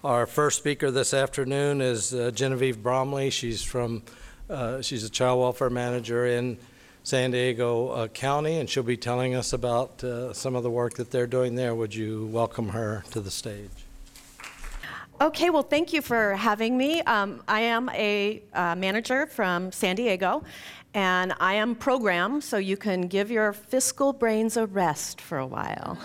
Our first speaker this afternoon is Genevieve Bromley. She's a child welfare manager in San Diego County, and she'll be telling us about some of the work that they're doing there. Would you welcome her to the stage? Okay, well, thank you for having me. I am a manager from San Diego, and I am programmed so you can give your fiscal brains a rest for a while.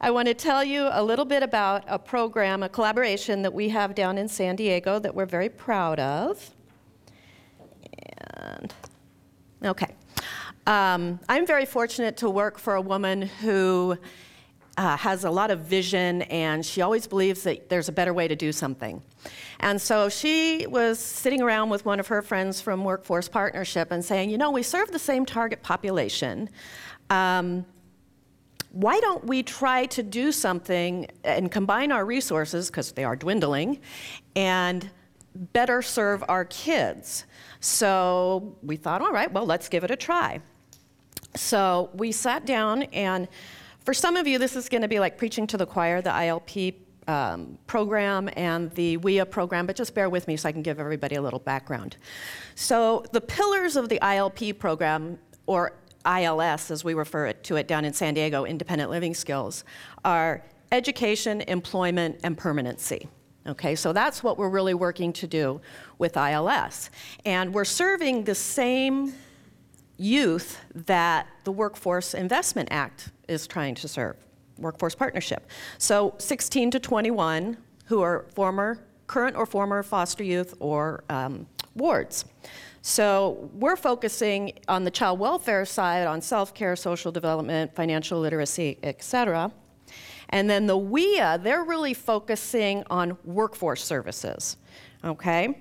I want to tell you a little bit about a program, a collaboration that we have down in San Diego that we're very proud of. And, okay. I'm very fortunate to work for a woman who has a lot of vision, and she always believes that there's a better way to do something. And so she was sitting around with one of her friends from Workforce Partnership and saying, you know, we serve the same target population. Why don't we try to do something and combine our resources, because they are dwindling, and better serve our kids? So we thought, all right, well, let's give it a try. So we sat down, and for some of you, this is going to be like preaching to the choir, the ILP program and the WIA program, but just bear with me so I can give everybody a little background. So the pillars of the ILP program, or ILS as we refer to it down in San Diego, Independent Living Skills, are education, employment, and permanency. Okay, so that's what we're really working to do with ILS. And we're serving the same youth that the Workforce Investment Act is trying to serve, Workforce Partnership. So 16 to 21 who are current or former foster youth or wards. So we're focusing on the child welfare side on self-care, social development, financial literacy, et cetera. And then the WIA, they're really focusing on workforce services, okay?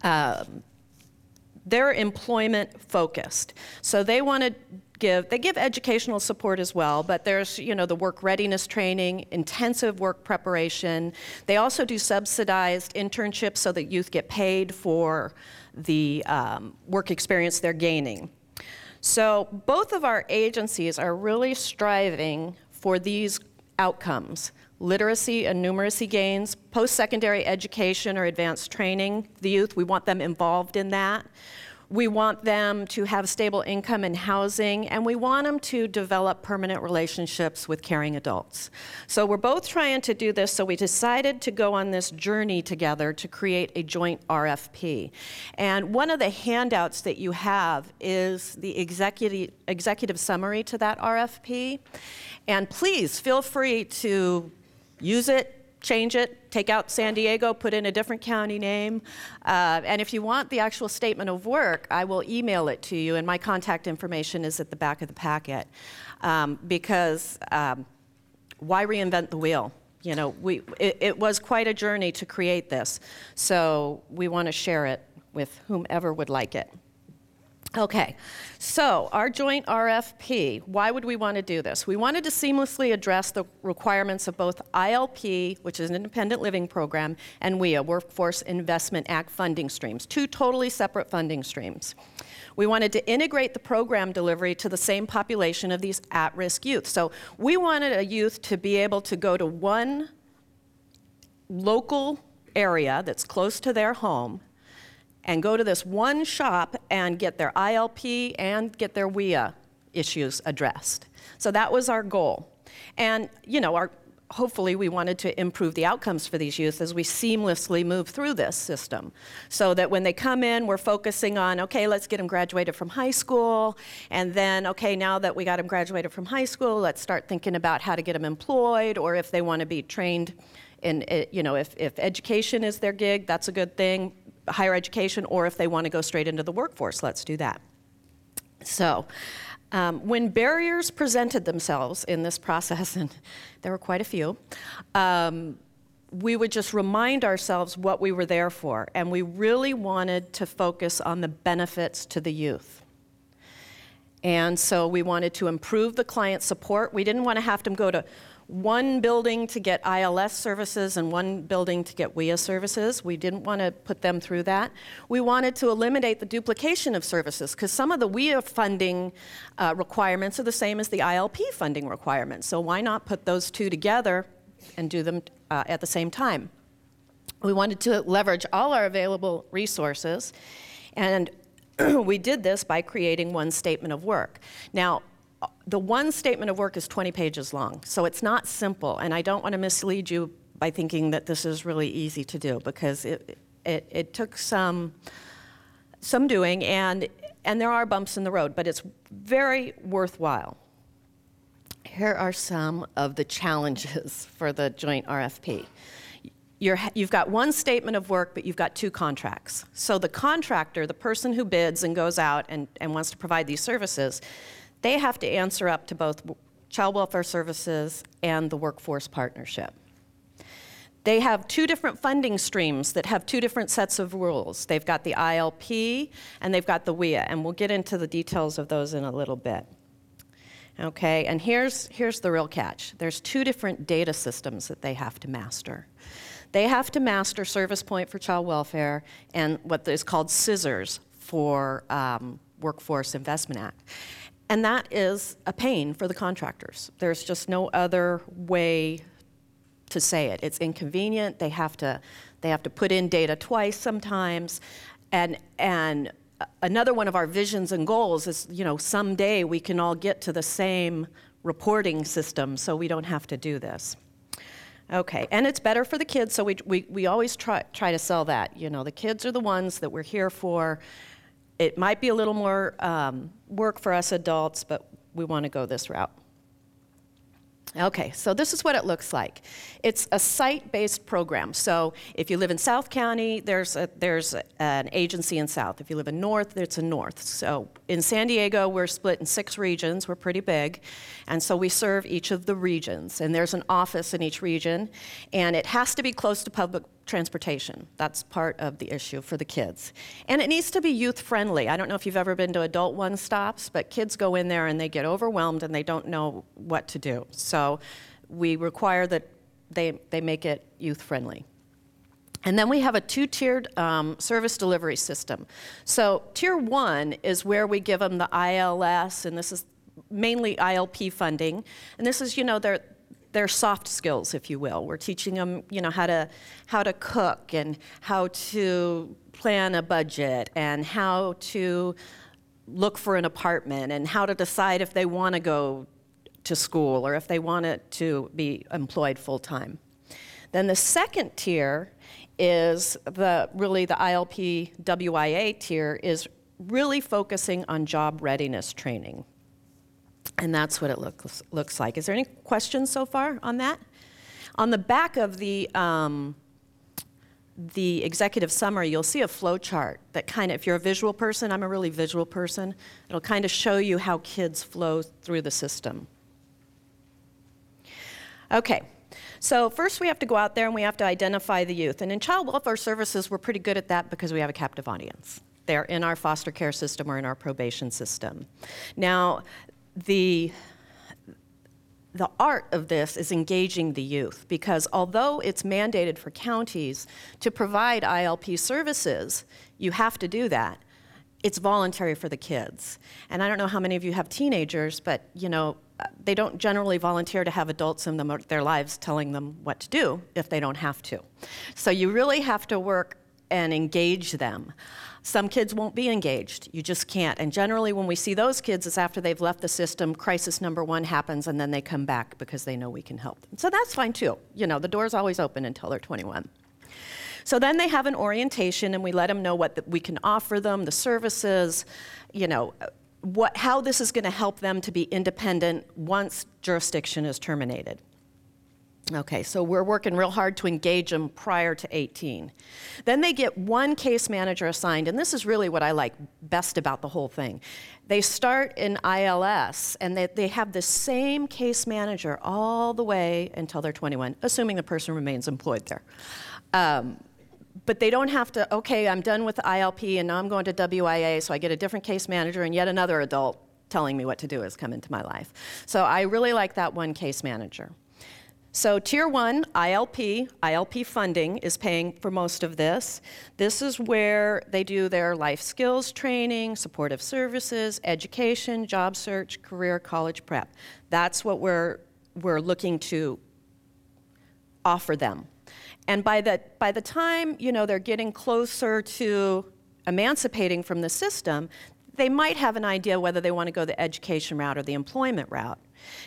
They're employment focused. So they want to give educational support as well, but there's, you know, the work readiness training, intensive work preparation. They also do subsidized internships so that youth get paid for the work experience they're gaining. So both of our agencies are really striving for these outcomes: literacy and numeracy gains, post-secondary education or advanced training. The youth, we want them involved in that. We want them to have stable income and housing, and we want them to develop permanent relationships with caring adults. So we're both trying to do this, so we decided to go on this journey together to create a joint RFP. And one of the handouts that you have is the executive summary to that RFP. And please feel free to use it, change it, take out San Diego, put in a different county name. And if you want the actual statement of work, I will email it to you, and my contact information is at the back of the packet. Because why reinvent the wheel? You know, it was quite a journey to create this, so we want to share it with whomever would like it. Okay, so our joint RFP, why would we want to do this? We wanted to seamlessly address the requirements of both ILP, which is an independent living program, and WIA, Workforce Investment Act funding streams, two totally separate funding streams. We wanted to integrate the program delivery to the same population of these at-risk youth. So we wanted a youth to be able to go to one local area that's close to their home and go to this one shop and get their ILP and get their WIA issues addressed. So that was our goal. And, you know, hopefully we wanted to improve the outcomes for these youth as we seamlessly move through this system, so that when they come in, we're focusing on, okay, let's get them graduated from high school, and then, okay, now that we got them graduated from high school, let's start thinking about how to get them employed, or if they want to be trained in, you know, if education is their gig, that's a good thing, higher education, or if they want to go straight into the workforce, let's do that. So when barriers presented themselves in this process, and there were quite a few, we would just remind ourselves what we were there for, and we really wanted to focus on the benefits to the youth. And so we wanted to improve the client support. We didn't want to have them go to one building to get ILS services and one building to get WIA services. We didn't want to put them through that. We wanted to eliminate the duplication of services because some of the WIA funding requirements are the same as the ILP funding requirements. So why not put those two together and do them at the same time? We wanted to leverage all our available resources, and we did this by creating one statement of work. Now, the one statement of work is 20 pages long, so it's not simple, and I don't want to mislead you by thinking that this is really easy to do, because it took some doing, and there are bumps in the road, but it's very worthwhile. Here are some of the challenges for the joint RFP. You've got one statement of work, but you've got two contracts. So the contractor, the person who bids and goes out and wants to provide these services, they have to answer up to both Child Welfare Services and the Workforce Partnership. They have two different funding streams that have two different sets of rules. They've got the ILP and they've got the WIA, and we'll get into the details of those in a little bit. Okay, and here's the real catch. There's two different data systems that they have to master. They have to master Service Point for Child Welfare and what is called SISRS for Workforce Investment Act. And that is a pain for the contractors. There's just no other way to say it. It's inconvenient. They have to put in data twice sometimes. And another one of our visions and goals is, someday we can all get to the same reporting system so we don't have to do this. Okay, and it's better for the kids, so we always try to sell that. The kids are the ones that we're here for. It might be a little more work for us adults, but we want to go this route. Okay, so this is what it looks like. It's a site-based program. So if you live in South County, there's an agency in South. If you live in North, there's a North. So in San Diego, we're split in 6 regions. We're pretty big. And so we serve each of the regions. And there's an office in each region. And it has to be close to public transportation. That's part of the issue for the kids. And it needs to be youth-friendly. I don't know if you've ever been to adult one-stops, but kids go in there and they get overwhelmed and they don't know what to do. So we require that they make it youth-friendly. And then we have a 2-tiered service delivery system. So tier 1 is where we give them the ILS, and this is mainly ILP funding. And this is, their soft skills, if you will. We're teaching them, how to cook and how to plan a budget and how to look for an apartment and how to decide if they want to go to school or if they want it to be employed full-time. Then the second tier is really the ILP WIA tier is really focusing on job readiness training. And that's what it looks like. Is there any questions so far on that? On the back of the executive summary, you'll see a flow chart that if you're a visual person, I'm a really visual person, it'll kind of show you how kids flow through the system. Okay, so first we have to go out there and we have to identify the youth. And in Child Welfare Services, we're pretty good at that because we have a captive audience. They're in our foster care system or in our probation system. Now, the art of this is engaging the youth, because although it's mandated for counties to provide ILP services, you have to do that. It's voluntary for the kids. And I don't know how many of you have teenagers, but they don't generally volunteer to have adults in their lives telling them what to do if they don't have to. So you really have to work and engage them. Some kids won't be engaged. You just can't. And generally when we see those kids, it's after they've left the system, crisis number 1 happens, and then they come back because they know we can help them. So that's fine too. The door's always open until they're 21. So then they have an orientation, and we let them know what we can offer them, the services, how this is going to help them to be independent once jurisdiction is terminated. Okay, so we're working real hard to engage them prior to 18. Then they get one case manager assigned, and this is really what I like best about the whole thing. They start in ILS, and they have the same case manager all the way until they're 21, assuming the person remains employed there. But they don't have to, okay, I'm done with the ILP, and now I'm going to WIA, so I get a different case manager, and yet another adult telling me what to do has come into my life. So I really like that one case manager. So Tier 1, ILP funding is paying for most of this. This is where they do their life skills training, supportive services, education, job search, career, college prep. That's what we're looking to offer them. And by the time, they're getting closer to emancipating from the system, they might have an idea whether they want to go the education route or the employment route.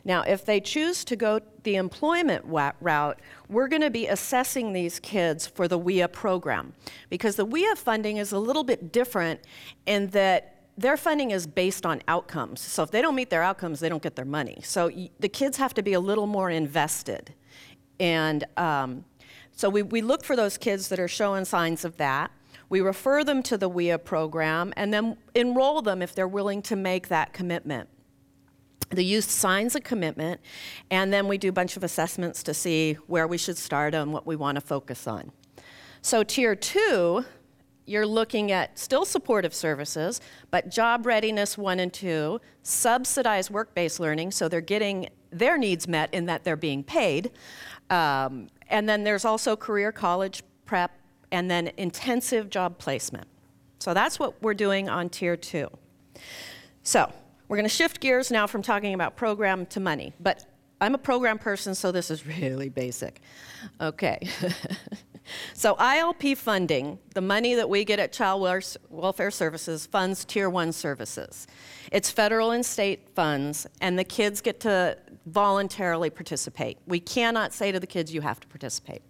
Now, if they choose to go the employment route, we're going to be assessing these kids for the WIA program, because the WIA funding is a little bit different in that their funding is based on outcomes. So if they don't meet their outcomes, they don't get their money. So the kids have to be a little more invested. And so we look for those kids that are showing signs of that. We refer them to the WIA program and then enroll them if they're willing to make that commitment. The youth signs a commitment, and then we do a bunch of assessments to see where we should start and what we want to focus on. So Tier 2, you're looking at still supportive services, but job readiness 1 and 2, subsidized work-based learning, so they're getting their needs met in that they're being paid. And then there's also career, college prep, and then intensive job placement. So that's what we're doing on Tier 2. So we're going to shift gears now from talking about program to money. But I'm a program person, so this is really basic. Okay. So ILP funding, the money that we get at Child Welfare Services, funds Tier 1 services. It's federal and state funds, and the kids get to voluntarily participate. We cannot say to the kids, you have to participate.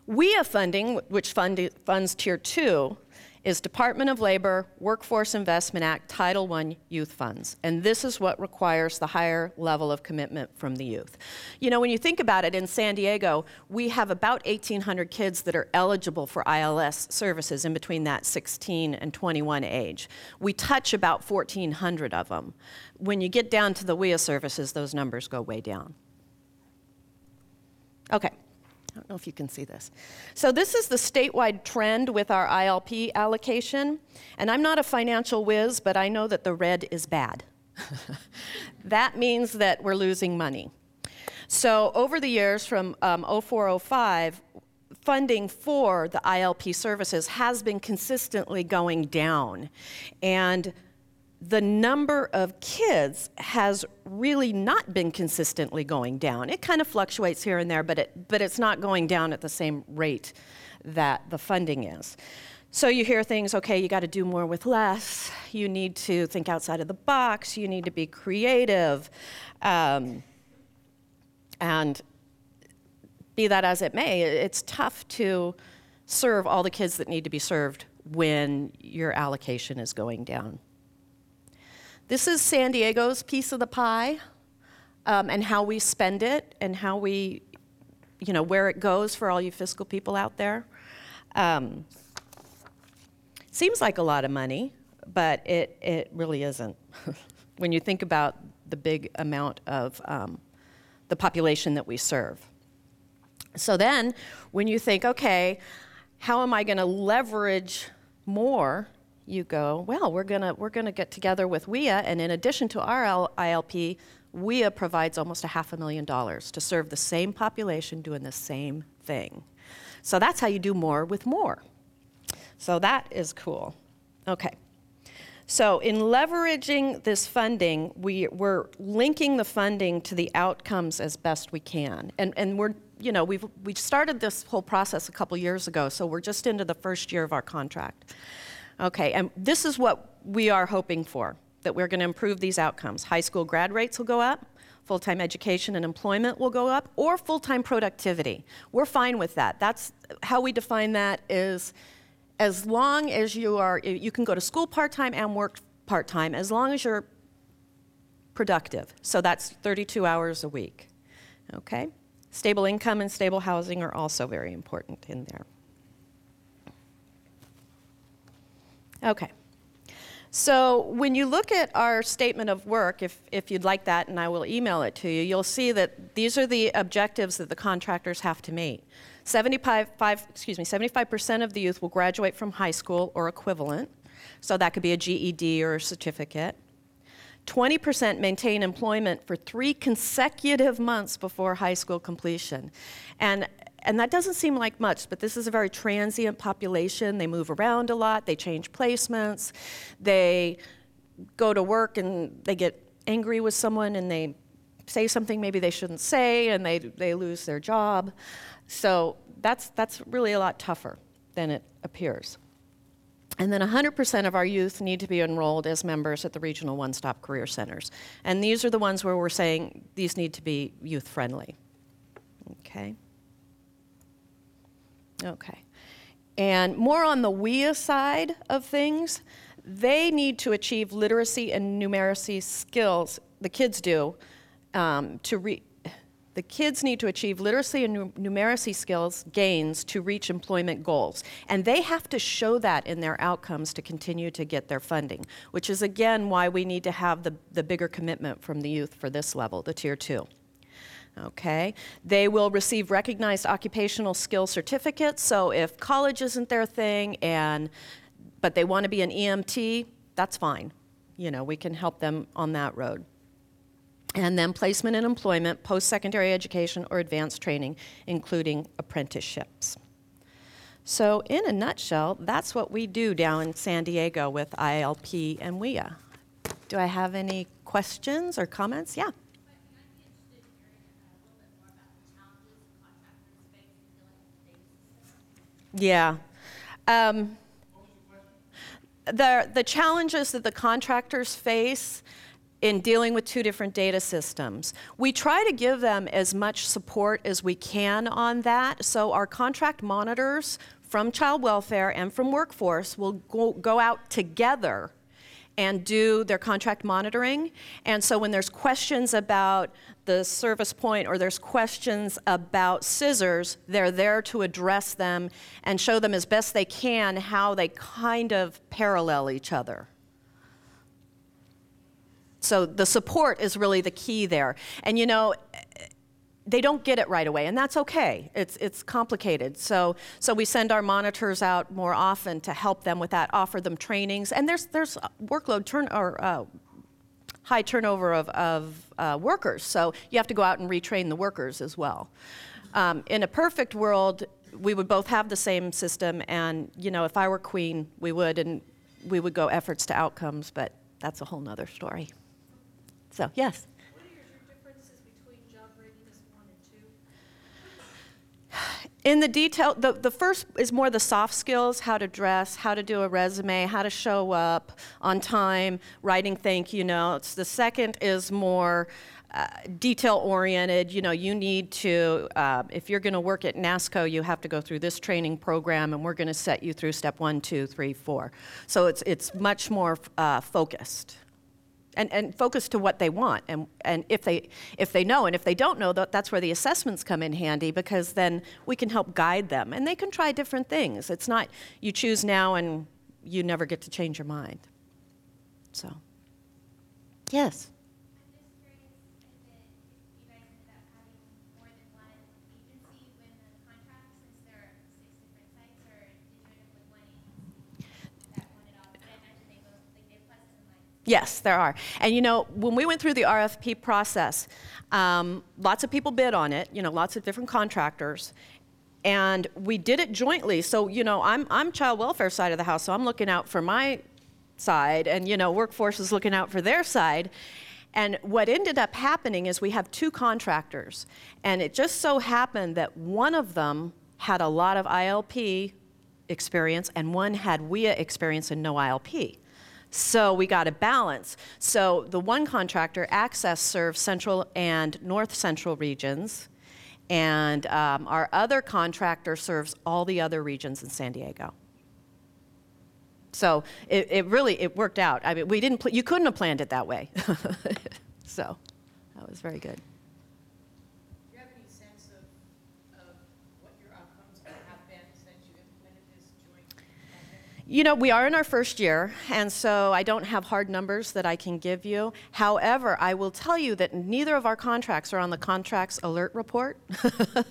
WIA funding, which funds Tier 2, is Department of Labor, Workforce Investment Act, Title I youth funds. And this is what requires the higher level of commitment from the youth. When you think about it, in San Diego, we have about 1,800 kids that are eligible for ILS services in between that 16 and 21 age. We touch about 1,400 of them. When you get down to the WIA services, those numbers go way down. Okay. I don't know if you can see this. So this is the statewide trend with our ILP allocation. And I'm not a financial whiz, but I know that the red is bad. That means that we're losing money. So over the years from 04-05, funding for the ILP services has been consistently going down. And the number of kids has really not been consistently going down. It kind of fluctuates here and there, but it's not going down at the same rate that the funding is. So you hear things, okay, you got to do more with less. You need to think outside of the box. You need to be creative. And be that as it may, it's tough to serve all the kids that need to be served when your allocation is going down. This is San Diego's piece of the pie, and how we spend it and how we, where it goes for all you fiscal people out there. Seems like a lot of money, but it really isn't when you think about the big amount of the population that we serve. So then when you think, okay, how am I going to leverage more? You go, well, we're gonna get together with WIA, and in addition to our ILP, WIA provides almost $500,000 to serve the same population doing the same thing. So that's how you do more with more. So that is cool. Okay. So in leveraging this funding, we're linking the funding to the outcomes as best we can, and we started this whole process a couple years ago, so we're just into the first year of our contract. Okay, and this is what we are hoping for, that we're going to improve these outcomes. High school grad rates will go up, full-time education and employment will go up, or full-time productivity. We're fine with that. That's how we define that, is as long as you can go to school part-time and work part-time, as long as you're productive. So that's 32 hours a week, okay? Stable income and stable housing are also very important in there. Okay, so when you look at our statement of work, if you'd like that, and I will email it to you, you'll see that these are the objectives that the contractors have to meet. 75% of the youth will graduate from high school or equivalent, so that could be a GED or a certificate. 20% maintain employment for 3 consecutive months before high school completion. And that doesn't seem like much, but this is a very transient population. They move around a lot, they change placements, they go to work and they get angry with someone and they say something maybe they shouldn't say and they lose their job. So that's really a lot tougher than it appears. And then 100% of our youth need to be enrolled as members at the regional one-stop career centers. And these are the ones where we're saying these need to be youth-friendly. Okay. Okay. And more on the WIA side of things, they need to achieve literacy and numeracy skills, the kids do, the kids need to achieve literacy and numeracy skills gains to reach employment goals. And they have to show that in their outcomes to continue to get their funding, which is again why we need to have the bigger commitment from the youth for this level, the Tier 2. Okay, they will receive recognized occupational skill certificates. So if college isn't their thing but they want to be an EMT, that's fine. You know, we can help them on that road. And then placement in employment, post-secondary education, or advanced training, including apprenticeships. So in a nutshell, that's what we do down in San Diego with ILP and WIA. Do I have any questions or comments? Yeah. Yeah. The challenges that the contractors face in dealing with 2 different data systems. We try to give them as much support as we can on that. So our contract monitors from child welfare and from workforce will go out together and do their contract monitoring. And so when there's questions about the service point or there's questions about scissors, they're there to address them and show them as best they can how they kind of parallel each other. So the support is really the key there. And you know, they don't get it right away, and that's okay. It's complicated. So we send our monitors out more often to help them with that, offer them trainings. And there's workload high turnover of workers. So you have to go out and retrain the workers as well. In a perfect world, we would both have the same system, and you know, if I were queen, we would go efforts to outcomes, but that's a whole nother story. So, yes? What are your differences between job readiness 1 and 2? In the detail, the first is more the soft skills, how to dress, how to do a resume, how to show up on time, writing thank you notes. The second is more detail-oriented. You know, you need to, if you're going to work at NASCO, you have to go through this training program, and we're going to set you through step 1, 2, 3, 4. So it's much more focused. And focus to what they want, and if they know, and if they don't know, that's where the assessments come in handy, because then we can help guide them, and they can try different things. It's not you choose now and you never get to change your mind. So, yes. I'm just curious if you guys ended up having more than one agency win the contract, since there are 6 different sites, or did you end up with one agency that won it all? But I imagine they both, like, they have pluses and minuses. Yes, there are. And you know, when we went through the RFP process, lots of people bid on it, you know, lots of different contractors, and we did it jointly. So, you know, I'm child welfare side of the house, so I'm looking out for my side, and, you know, workforce is looking out for their side. And what ended up happening is we have 2 contractors, and it just so happened that one of them had a lot of ILP experience, and one had WIA experience and no ILP. So we got a balance. So the one contractor, Access, serves Central and North Central regions, and our other contractor serves all the other regions in San Diego. So it really worked out. I mean, you couldn't have planned it that way. So that was very good. Do you have any sense of what your outcomes have been since you implemented this joint project? You know, we are in our first year, and so I don't have hard numbers that I can give you. However, I will tell you that neither of our contracts are on the contracts alert report,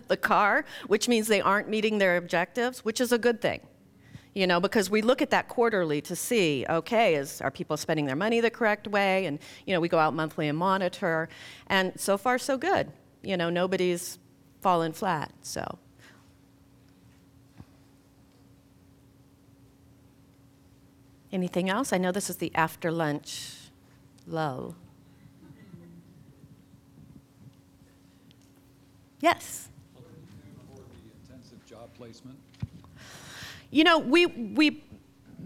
the CAR, which means they aren't meeting their objectives, which is a good thing. You know, because we look at that quarterly to see, okay, are people spending their money the correct way? And, you know, we go out monthly and monitor. And so far, so good. You know, nobody's fallen flat, so. Anything else? I know this is the after lunch lull. Yes? What do you do for the intensive job placement? You know, we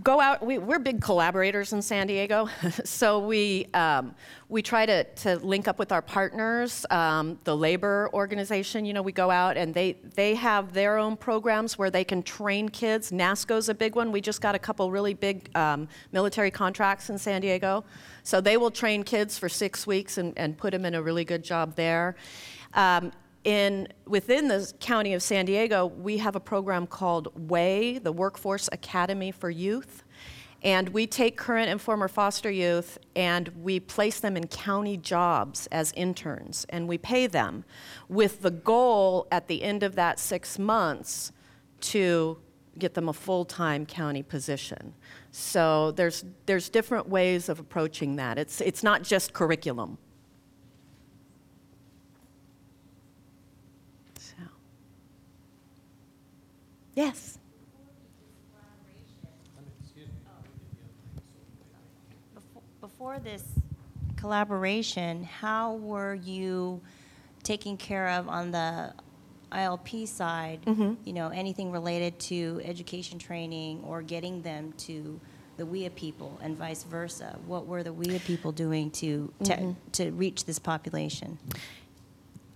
go out, we're big collaborators in San Diego, so we try to link up with our partners, the labor organization. You know, we go out and they have their own programs where they can train kids. NASCO's a big one. We just got a couple really big military contracts in San Diego. So they will train kids for 6 weeks and put them in a really good job there. Within the County of San Diego, we have a program called WAY, the Workforce Academy for Youth. And we take current and former foster youth and we place them in county jobs as interns. And we pay them with the goal at the end of that 6 months to get them a full-time county position. So there's different ways of approaching that. It's not just curriculum. Yes. Before this collaboration, how were you taking care of on the ILP side, you know, anything related to education training or getting them to the WIA people and vice versa? What were the WIA people doing to reach this population?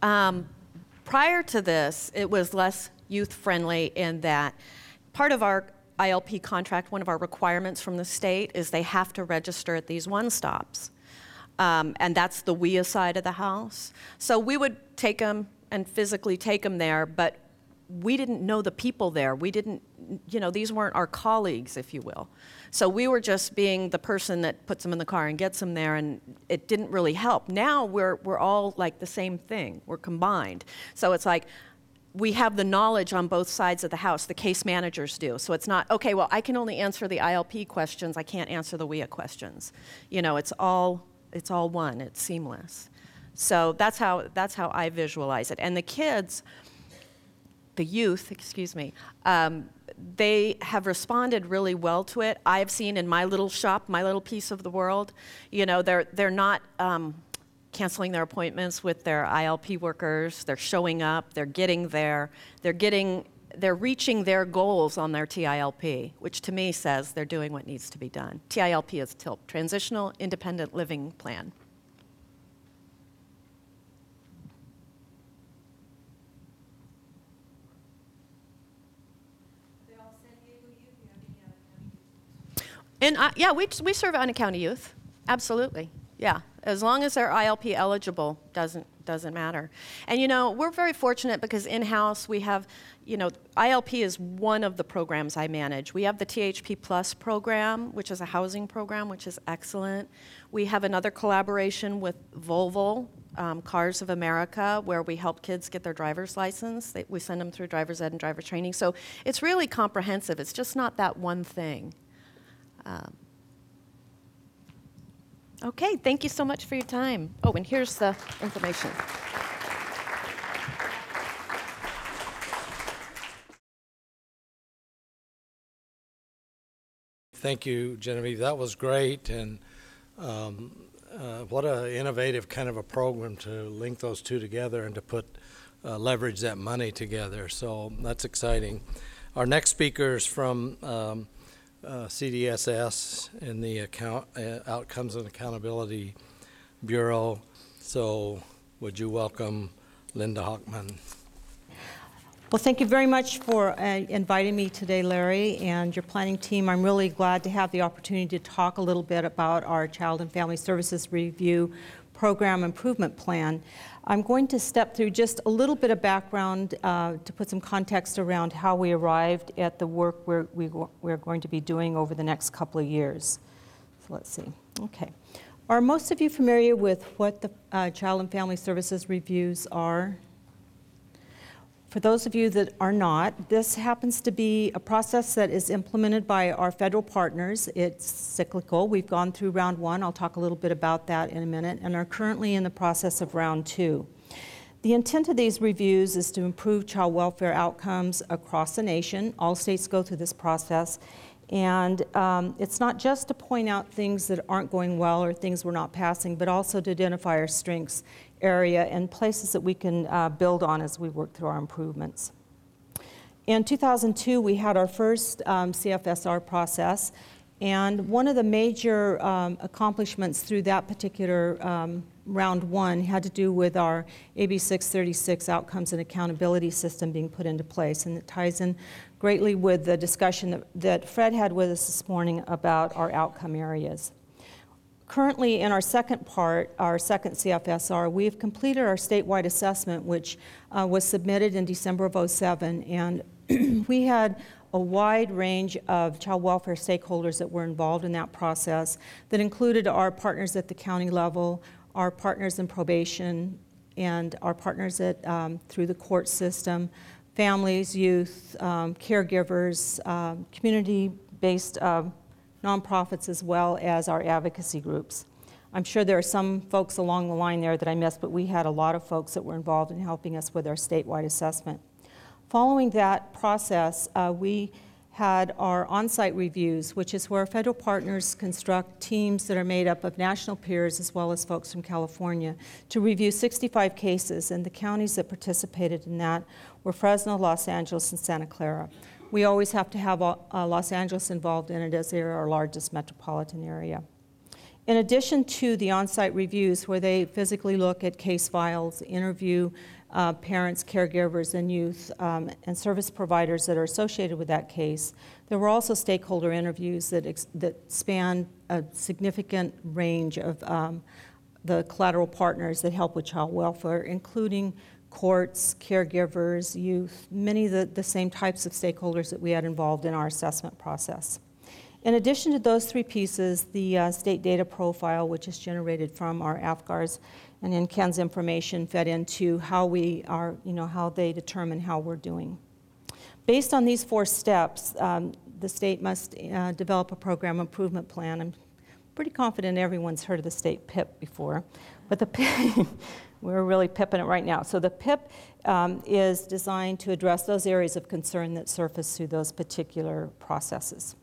Prior to this, it was less youth-friendly in that part of our ILP contract, one of our requirements from the state is they have to register at these one-stops. And that's the WIA side of the house. So we would take them and physically take them there, but we didn't know the people there. We didn't, you know, these weren't our colleagues, if you will. So we were just being the person that puts them in the car and gets them there, and it didn't really help. Now we're all like the same thing. We're combined. So it's like, we have the knowledge on both sides of the house. The case managers do. So it's not, okay, well, I can only answer the ILP questions. I can't answer the WIA questions. You know, it's all one. It's seamless. So that's how I visualize it. And the kids, the youth, excuse me, they have responded really well to it. I've seen in my little shop, my little piece of the world, you know, they're not canceling their appointments with their ILP workers. They're showing up. They're getting there. They're reaching their goals on their TILP, which to me says they're doing what needs to be done. TILP is TILP, Transitional Independent Living Plan. They all San Diego youth, you have any other county youth? And yeah, we serve out-of-county youth. Absolutely. Yeah, as long as they're ILP eligible, doesn't matter. And you know, we're very fortunate because in-house we have, you know, ILP is one of the programs I manage. We have the THP Plus program, which is a housing program, which is excellent. We have another collaboration with Volvo, Cars of America, where we help kids get their driver's license. We send them through driver's ed and driver training. So it's really comprehensive. It's just not that one thing. Okay, thank you so much for your time. Oh, and here's the information. Thank you, Genevieve. That was great, and what an innovative kind of a program to link those two together and to put leverage that money together. So that's exciting. Our next speaker is from CDSS in the Outcomes and Accountability Bureau. So would you welcome Linda Hockman? Well, thank you very much for inviting me today, Larry, and your planning team. I'm really glad to have the opportunity to talk a little bit about our Child and Family Services Review Program Improvement Plan. I'm going to step through just a little bit of background to put some context around how we arrived at the work we're going to be doing over the next couple of years. So let's see. Okay. Are most of you familiar with what the Child and Family Services Reviews are? For those of you that are not, this happens to be a process that is implemented by our federal partners. It's cyclical. We've gone through round 1. I'll talk a little bit about that in a minute, and are currently in the process of round 2. The intent of these reviews is to improve child welfare outcomes across the nation. All states go through this process. And it's not just to point out things that aren't going well or things we're not passing, but also to identify our strengths area and places that we can build on as we work through our improvements. In 2002, we had our first CFSR process, and one of the major accomplishments through that particular round 1 had to do with our AB 636 outcomes and accountability system being put into place, and it ties in greatly with the discussion that Fred had with us this morning about our outcome areas. Currently, in our second part, our second CFSR, we have completed our statewide assessment, which was submitted in December of '07, and we had a wide range of child welfare stakeholders that were involved in that process that included our partners at the county level, our partners in probation, and our partners at, through the court system, families, youth, caregivers, community-based nonprofits, as well as our advocacy groups. I'm sure there are some folks along the line there that I missed, but we had a lot of folks that were involved in helping us with our statewide assessment. Following that process, we had our on-site reviews, which is where federal partners construct teams that are made up of national peers as well as folks from California to review 65 cases, and the counties that participated in that were Fresno, Los Angeles, and Santa Clara. We always have to have Los Angeles involved in it as they're our largest metropolitan area. In addition to the on-site reviews where they physically look at case files, interview parents, caregivers, and youth and service providers that are associated with that case, there were also stakeholder interviews that span a significant range of the collateral partners that help with child welfare, including courts, caregivers, youth, many of the same types of stakeholders that we had involved in our assessment process. In addition to those 3 pieces, the state data profile, which is generated from our AFGARs and NCAN's information fed into how we are, how they determine how we're doing. Based on these 4 steps, the state must develop a program improvement plan. I'm pretty confident everyone's heard of the state PIP before, but the PIP, we're really pipping it right now. So the PIP is designed to address those areas of concern that surface through those particular processes.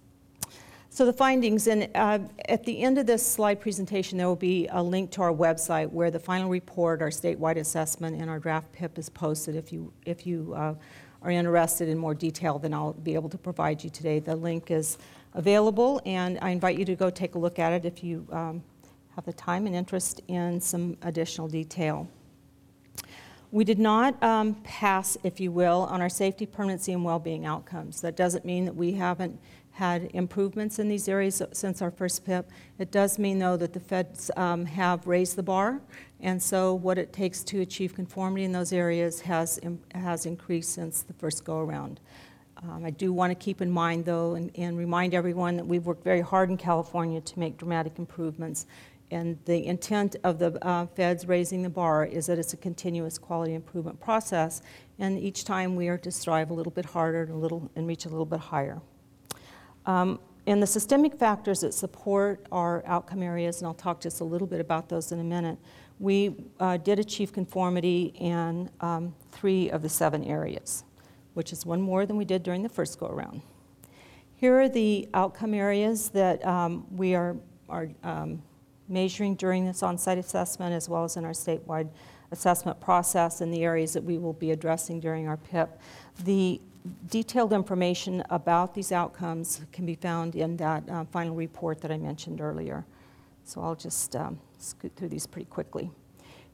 So the findings, and at the end of this slide presentation, there will be a link to our website where the final report, our statewide assessment, and our draft PIP is posted. If you are interested in more detail, then I'll be able to provide you today. The link is available, and I invite you to go take a look at it if you have the time and interest in some additional detail. We did not pass, if you will, on our safety, permanency, and well-being outcomes. That doesn't mean that we haven't had improvements in these areas since our first PIP. It does mean, though, that the feds have raised the bar, and so what it takes to achieve conformity in those areas has increased since the first go-around. I do want to keep in mind, though, and remind everyone that we've worked very hard in California to make dramatic improvements, and the intent of the feds raising the bar is that it's a continuous quality improvement process, and each time we are to strive a little bit harder and reach a little bit higher. And the systemic factors that support our outcome areas, and I'll talk just a little bit about those in a minute, we did achieve conformity in 3 of the 7 areas, which is 1 more than we did during the first go-around. Here are the outcome areas that we are measuring during this on-site assessment, as well as in our statewide assessment process, and the areas that we will be addressing during our PIP. The detailed information about these outcomes can be found in that final report that I mentioned earlier. So I'll just scoot through these pretty quickly.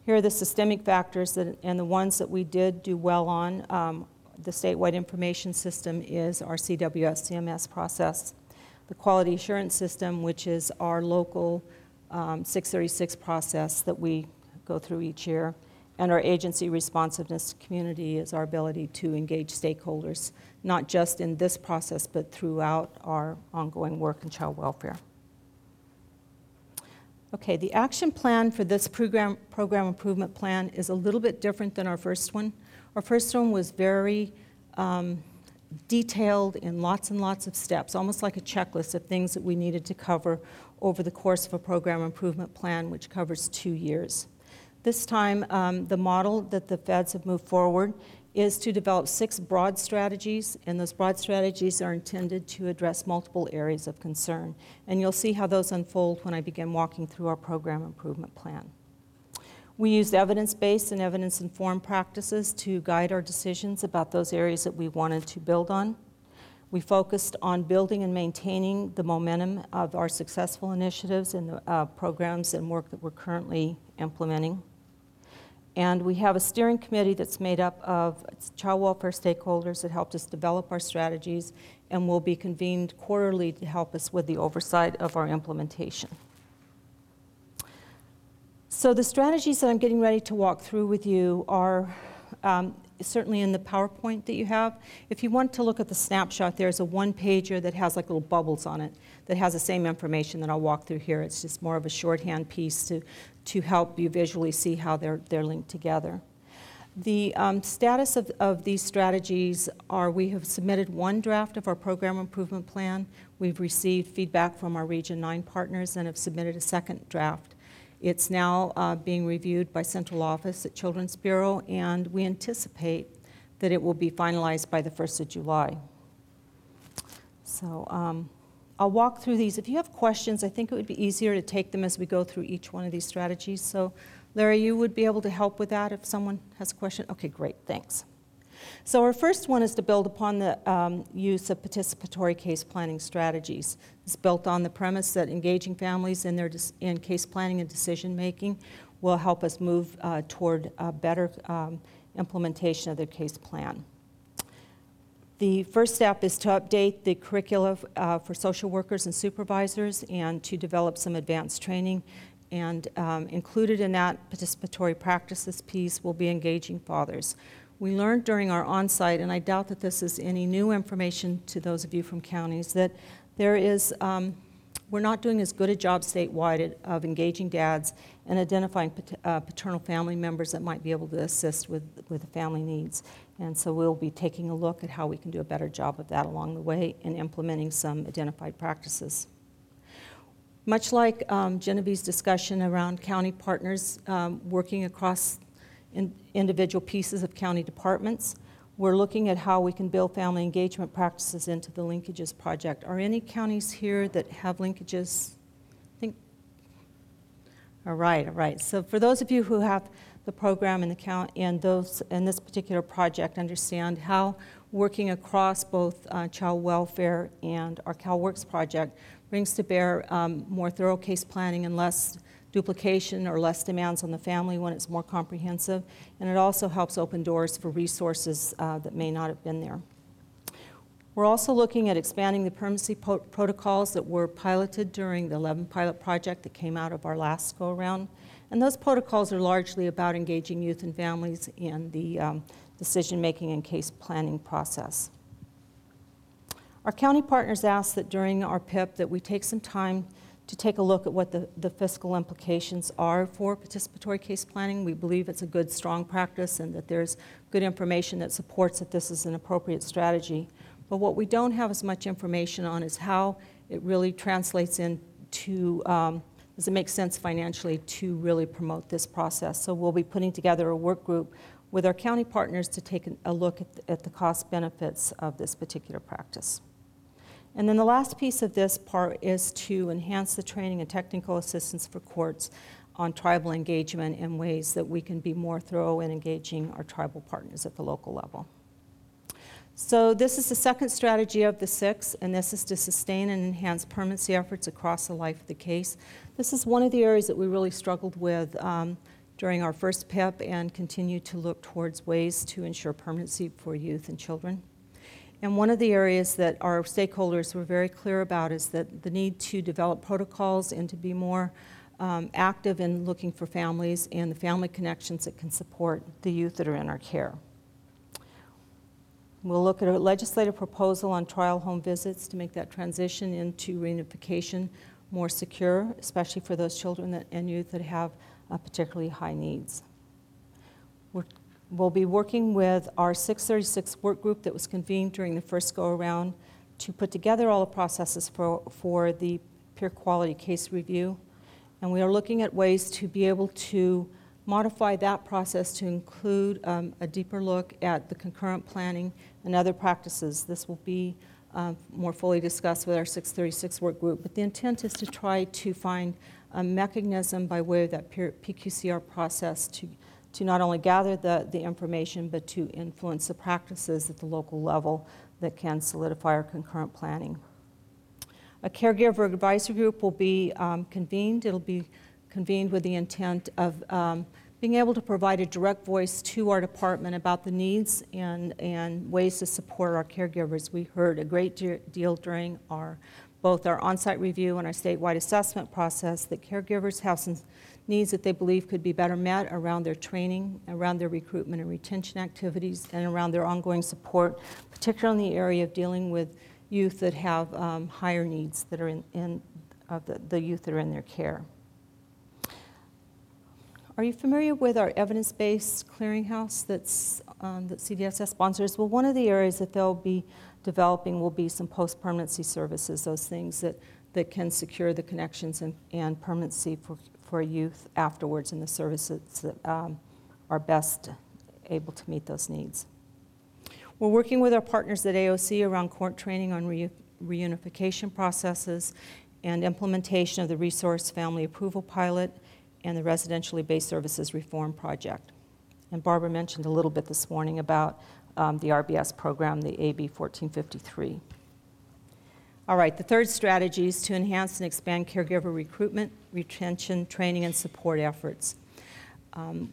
Here are the systemic factors and the ones that we did do well on. The statewide information system is our CWS-CMS process. The quality assurance system, which is our local 636 process that we go through each year. And our agency responsiveness to community is our ability to engage stakeholders, not just in this process, but throughout our ongoing work in child welfare. Okay, the action plan for this program improvement plan is a little bit different than our first one. Our first one was very detailed in lots and lots of steps, almost like a checklist of things that we needed to cover over the course of a program improvement plan, which covers 2 years. This time, the model that the feds have moved forward is to develop 6 broad strategies, and those broad strategies are intended to address multiple areas of concern. And you'll see how those unfold when I begin walking through our program improvement plan. We used evidence-based and evidence-informed practices to guide our decisions about those areas that we wanted to build on. We focused on building and maintaining the momentum of our successful initiatives and the programs and work that we're currently implementing. And we have a steering committee that's made up of child welfare stakeholders that helped us develop our strategies and will be convened quarterly to help us with the oversight of our implementation. So the strategies that I'm getting ready to walk through with you are certainly in the PowerPoint that you have. If you want to look at the snapshot, there's a one-pager that has like little bubbles on it that has the same information that I'll walk through here. It's just more of a shorthand piece to help you visually see how they're linked together. The status of these strategies are we have submitted one draft of our program improvement plan. We've received feedback from our Region 9 partners and have submitted a second draft. It's now being reviewed by central office at Children's Bureau, and we anticipate that it will be finalized by the 1st of July. So I'll walk through these. If you have questions, I think it would be easier to take them as we go through each one of these strategies. So Larry, you would be able to help with that if someone has a question? Okay, great, thanks. So our first one is to build upon the use of participatory case planning strategies. It's built on the premise that engaging families in case planning and decision making will help us move toward a better implementation of their case plan. The first step is to update the curricula for social workers and supervisors and to develop some advanced training. And included in that participatory practices piece will be engaging fathers. We learned during our on-site, and I doubt that this is any new information to those of you from counties, that there is, we're not doing as good a job statewide of engaging dads and identifying paternal family members that might be able to assist with the family needs. And so we'll be taking a look at how we can do a better job of that along the way and implementing some identified practices. Much like Genevieve's discussion around county partners working across individual pieces of county departments, we're looking at how we can build family engagement practices into the Linkages project. Are any counties here that have linkages? I think. All right. So for those of you who have the program in the county and those in this particular project understand how working across both child welfare and our CalWorks project brings to bear more thorough case planning and less duplication or less demands on the family when it's more comprehensive, and it also helps open doors for resources that may not have been there. We're also looking at expanding the permanency protocols that were piloted during the 11 pilot project that came out of our last go-around, and those protocols are largely about engaging youth and families in the decision-making and case planning process. Our county partners asked that during our PIP that we take some time to take a look at what the fiscal implications are for participatory case planning. We believe it's a good, strong practice and that there's good information that supports that this is an appropriate strategy. But what we don't have as much information on is how it really translates into, does it make sense financially to really promote this process? So we'll be putting together a work group with our county partners to take a look at the cost benefits of this particular practice. And then the last piece of this part is to enhance the training and technical assistance for courts on tribal engagement in ways that we can be more thorough in engaging our tribal partners at the local level. So this is the second strategy of the 6, and this is to sustain and enhance permanency efforts across the life of the case. This is one of the areas that we really struggled with during our first PIP and continue to look towards ways to ensure permanency for youth and children. And one of the areas that our stakeholders were very clear about is that the need to develop protocols and to be more active in looking for families and the family connections that can support the youth that are in our care. We'll look at a legislative proposal on trial home visits to make that transition into reunification more secure, especially for those children and youth that have particularly high needs. We'll be working with our 636 work group that was convened during the first go-around to put together all the processes for the peer quality case review. And we are looking at ways to be able to modify that process to include a deeper look at the concurrent planning and other practices. This will be more fully discussed with our 636 work group, but the intent is to try to find a mechanism by way of that PQCR process to not only gather the information, but to influence the practices at the local level that can solidify our concurrent planning. A caregiver advisory group will be convened. It'll be convened with the intent of being able to provide a direct voice to our department about the needs and ways to support our caregivers. We heard a great deal during both our on-site review and our statewide assessment process that caregivers have some needs that they believe could be better met around their training, around their recruitment and retention activities, and around their ongoing support, particularly in the area of dealing with youth that have higher needs that are the youth that are in their care. Are you familiar with our evidence-based clearinghouse that CDSS sponsors? Well, one of the areas that they'll be developing will be some post-permanency services, those things that can secure the connections and permanency for youth afterwards in the services that are best able to meet those needs. We're working with our partners at AOC around court training on reunification processes and implementation of the Resource Family Approval Pilot and the Residentially Based Services Reform Project. And Barbara mentioned a little bit this morning about the RBS program, the AB 1453. All right, the third strategy is to enhance and expand caregiver recruitment, retention, training, and support efforts. We're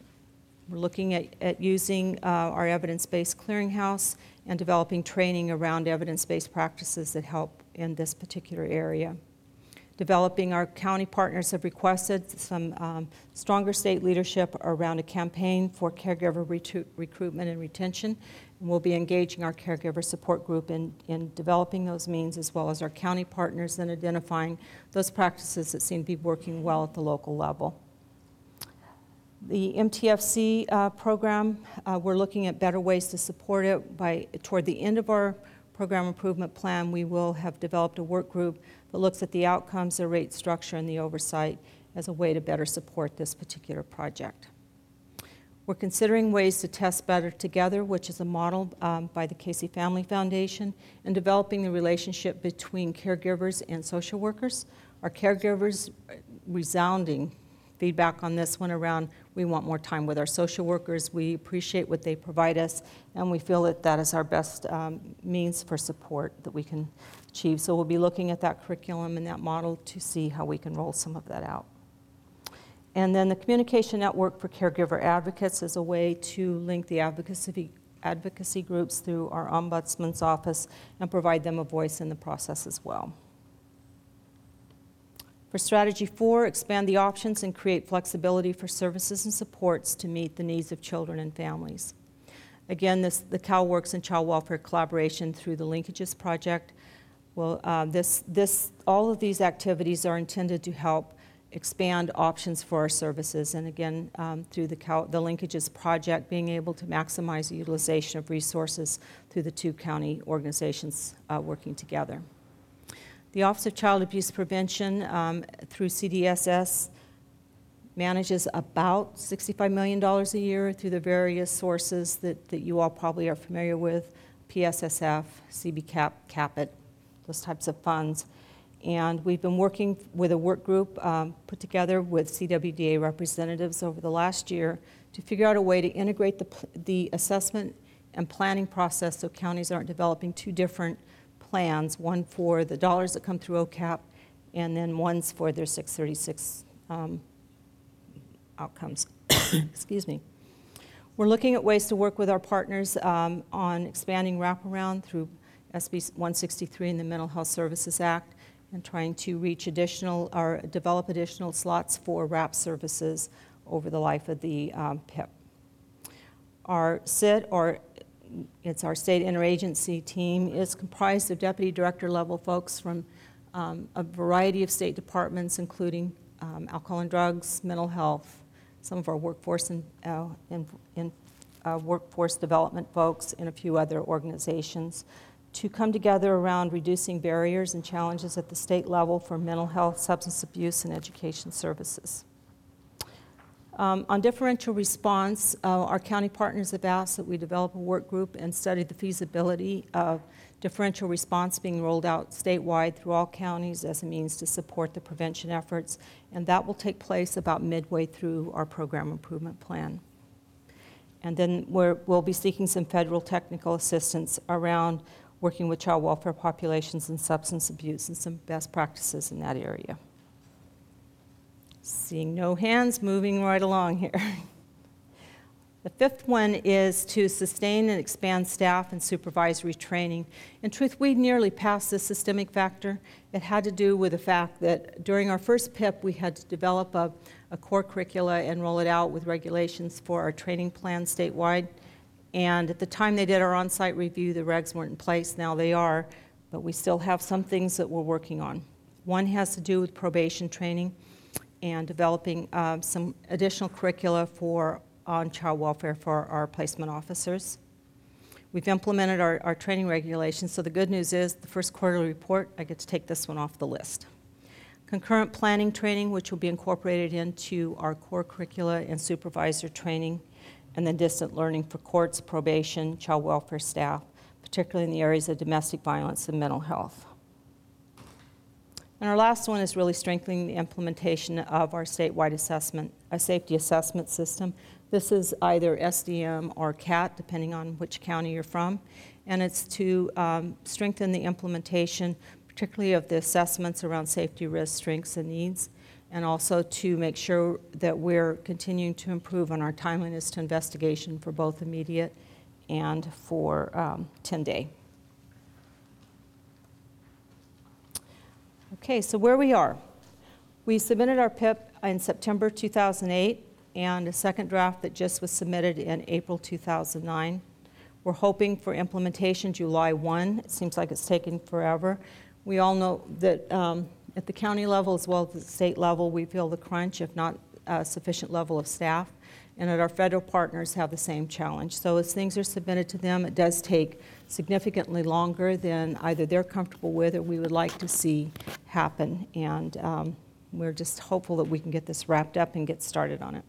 looking at using our evidence-based clearinghouse and developing training around evidence-based practices that help in this particular area. Developing, our county partners have requested some stronger state leadership around a campaign for caregiver recruitment and retention. And we'll be engaging our caregiver support group in developing those means, as well as our county partners and identifying those practices that seem to be working well at the local level. The MTFC program, we're looking at better ways to support it. Toward the end of our program improvement plan, we will have developed a work group that looks at the outcomes, the rate structure, and the oversight as a way to better support this particular project. We're considering ways to test better together, which is a model by the Casey Family Foundation, and developing the relationship between caregivers and social workers. Our caregivers, resounding feedback on this one around, we want more time with our social workers. We appreciate what they provide us, and we feel that that is our best means for support that we can achieve. So we'll be looking at that curriculum and that model to see how we can roll some of that out. And then the Communication Network for Caregiver Advocates is a way to link the advocacy groups through our Ombudsman's office and provide them a voice in the process as well. For strategy 4, expand the options and create flexibility for services and supports to meet the needs of children and families. Again, the CalWORKS and Child Welfare collaboration through the Linkages Project. Well, all of these activities are intended to help expand options for our services, and again, through the Linkages Project, being able to maximize the utilization of resources through the two county organizations working together. The Office of Child Abuse Prevention through CDSS manages about $65 million a year through the various sources that you all probably are familiar with, PSSF, CBCAP, CAPIT, those types of funds. And we've been working with a work group put together with CWDA representatives over the last year to figure out a way to integrate the assessment and planning process so counties aren't developing two different plans, one for the dollars that come through OCAP and then one's for their 636 outcomes. Excuse me. We're looking at ways to work with our partners on expanding wraparound through SB 163 and the Mental Health Services Act, and trying to reach additional or develop additional slots for WRAP services over the life of the PIP. Our SIT, or it's our state interagency team, is comprised of deputy director level folks from a variety of state departments, including alcohol and drugs, mental health, some of our workforce and workforce development folks, and a few other organizations to come together around reducing barriers and challenges at the state level for mental health, substance abuse, and education services. On differential response, our county partners have asked that we develop a work group and study the feasibility of differential response being rolled out statewide through all counties as a means to support the prevention efforts, and that will take place about midway through our program improvement plan. And then we'll be seeking some federal technical assistance around working with child welfare populations and substance abuse and some best practices in that area. Seeing no hands, moving right along here. The fifth one is to sustain and expand staff and supervisory training. In truth, we nearly passed this systemic factor. It had to do with the fact that during our first PIP, we had to develop a core curricula and roll it out with regulations for our training plan statewide. And at the time they did our on-site review, the regs weren't in place. Now they are, but we still have some things that we're working on. One has to do with probation training and developing some additional curricula on child welfare for our placement officers. We've implemented our training regulations, so the good news is the first quarterly report, I get to take this one off the list. Concurrent planning training, which will be incorporated into our core curricula and supervisor training, and then distant learning for courts, probation, child welfare staff, particularly in the areas of domestic violence and mental health. And our last one is really strengthening the implementation of our statewide assessment, a safety assessment system. This is either SDM or CAT, depending on which county you're from, and it's to strengthen the implementation, particularly of the assessments around safety risks, strengths, and needs, and also to make sure that we're continuing to improve on our timeliness to investigation for both immediate and for 10-day. Okay, so where we are. We submitted our PIP in September 2008 and a second draft that just was submitted in April 2009. We're hoping for implementation July 1. It seems like it's taken forever. We all know that at the county level as well as the state level, we feel the crunch, if not a sufficient level of staff, and that our federal partners have the same challenge. So as things are submitted to them, it does take significantly longer than either they're comfortable with or we would like to see happen, and we're just hopeful that we can get this wrapped up and get started on it.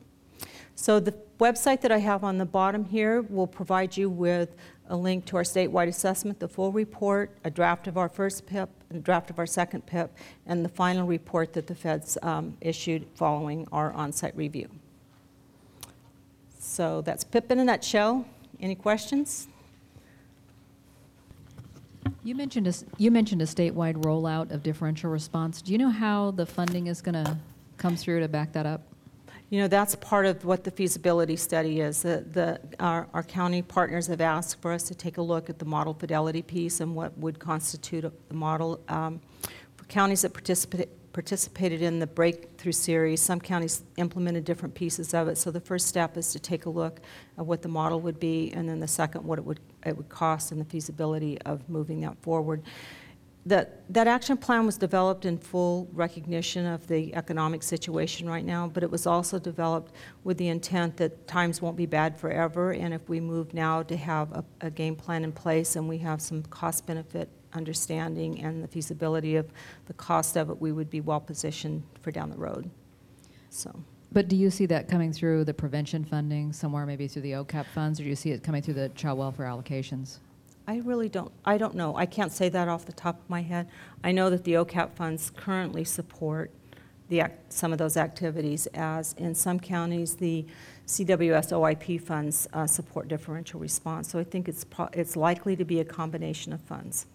So the website that I have on the bottom here will provide you with a link to our statewide assessment, the full report, a draft of our first PIP, a draft of our second PIP, and the final report that the feds issued following our on-site review. So that's PIP in a nutshell. Any questions? You mentioned a statewide rollout of differential response. Do you know how the funding is going to come through to back that up? You know, that's part of what the feasibility study is. Our county partners have asked for us to take a look at the model fidelity piece and what would constitute the model. For counties that participated in the breakthrough series, some counties implemented different pieces of it. So the first step is to take a look at what the model would be, and then the second, what it would cost and the feasibility of moving that forward. That action plan was developed in full recognition of the economic situation right now, but it was also developed with the intent that times won't be bad forever, and if we move now to have a game plan in place and we have some cost-benefit understanding and the feasibility of the cost of it, we would be well positioned for down the road. So. But do you see that coming through the prevention funding somewhere, maybe through the OCAP funds, or do you see it coming through the child welfare allocations? I really don't. I don't know. I can't say that off the top of my head. I know that the OCAP funds currently support some of those activities, as in some counties the CWS OIP funds support differential response. So I think it's likely to be a combination of funds.